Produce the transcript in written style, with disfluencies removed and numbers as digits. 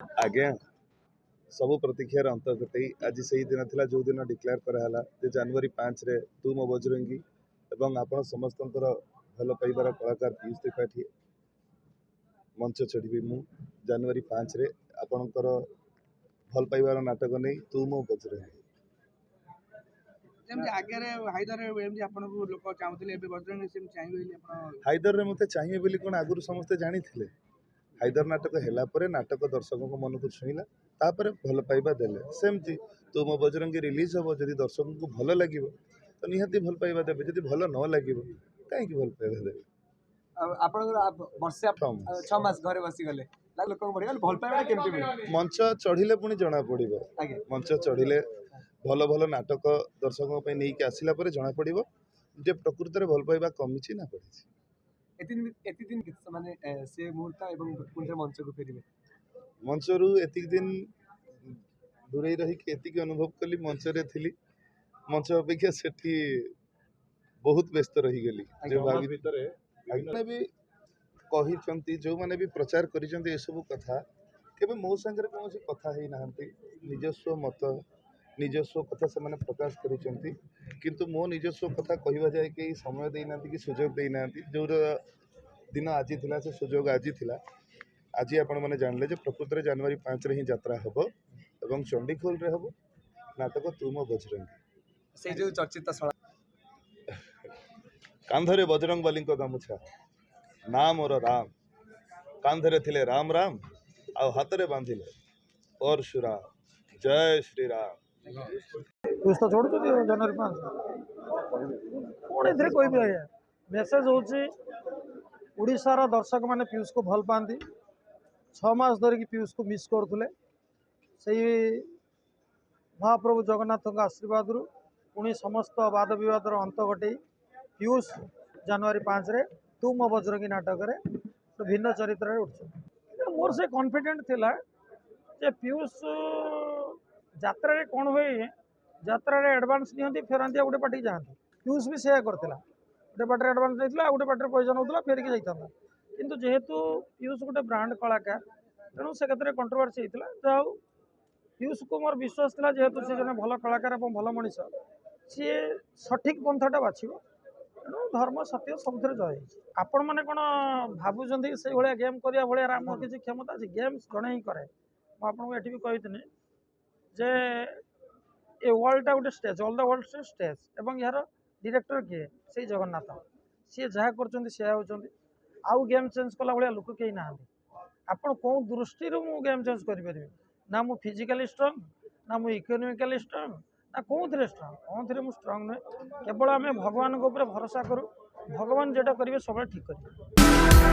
आज्ञा सब प्रतीक्षार अंत घटे आज से ही दिन था जो दिन डिक्लेयर कराला जनवरी 5 रे तू मो बजरंगी एवं आपण समस्त भल पाइबार कलाकार पीयूष त्रिपाठी मंच चढ़ी मु जनवरी 5 रे आपणकर भल पाइबार नाटक नहीं तू मो बजरंगी हाइदर मत चाहिए बोली कौन आगुरी समस्ते जानी हाइदर नाटक हैला परे नाटक दर्शकों मन को छुईला तापर भल पाइबा देले सेमती तो मो बजरंगी रिलीज हम जदि दर्शकों को भल लगे तो निहाती भल पाइबा देबे जदि भल न लगे कहीं भल पाइबा देबे मंच चढ़िले पुणी जना पड़ो मंच चढ़िले भल भल नाटक दर्शकों पे नहीं आसिला परे जना पड़ो जे प्रकृत में भल पाइबा कमी ना पड़ी मंचरू एतिक दिन दूरे रही एतिक अनुभव कली मंचरे थी मंच अपेक्षा सेठी बहुत व्यस्त रही गली जो भागी भी कही जो मैंने भी प्रचार कर सब कथा केबे मो संगे कौन कथा ही ना निजस्व मत निजस्व कथा से मैंने प्रकाश करिसेंती किंतु मो निजस्व कथा कहवा जाए कि समय देना कि सुजोग देना जो दिन आज थिला से सुजोग आज थिला आज आपण मैंने जानले जे प्रकृत में जनवरी 5 रे ही यात्रा हबो एवं चंडीखोल रे हबो नाटक तुम बजरंगी से जो चर्चित कांधरे बजरंग बली गामुछा ना मोर राम कांधरे थिले राम राम आ हाथ रे बांधिले और शुराम जय श्री राम तो छोड़ जनवरी 5 कौन ए कोई भी आया मेसेज होची उड़ीसार दर्शक माने पीयूष को भल पाती 6 मास धरिकी पीयूष को मिस करुले से महाप्रभु जगन्नाथ आशीर्वाद पुणी समस्त वाद विवाद अंत घटे पीयूष जनवरी 5 रे तू मो बजरंगी नाटक भिन्न चरित्र उठ मोर से कॉन्फिडेंट थिला जे पीयूष यात्रा कौन हुए यात्रा एडवांस नियंती फेरती गोटे पार्टी जाती पीयूष भी सेया करथिला गोटे पार्टी एडवांस नहीं गोटे पार्टी पैसा नौला फेरिकी जाता किंतु जेहेतु पीयूष गोटे ब्रांड कलाकार तेणु से क्षेत्र में कंट्रोवर्सी होता जहाँ पीयूष को मोर विश्वास था जेहेतु सी जन भल कलाकार और भल मनीष सी सठिक पंथाटा बाछिब तेणु धर्म सत्य सब जय आपण मैंने कौन भावुं से भाया गेम करा भाया आम किसी क्षमता अच्छी गेम्स जड़े ही कै मुझे भी कही जे ए वर्ल्डटा गोटे stage all the world stage एवं यार डायरेक्टर किए से जगन्नाथ सी जहाँ कर आउ गेम चेंज कला भाया लोक कहीं ना आपड़ कौन दृष्टि मु गेम चेंज करें ना मु फिजिकली स्ट्रंग ना मु इकोनॉमिकली स्ट्रंग ना कौन स्ट्रंग कौन मुझे स्ट्रंग नुहे केवल आम भगवान भरोसा करूँ भगवान जेटा करेंगे सब ठीक करेंगे।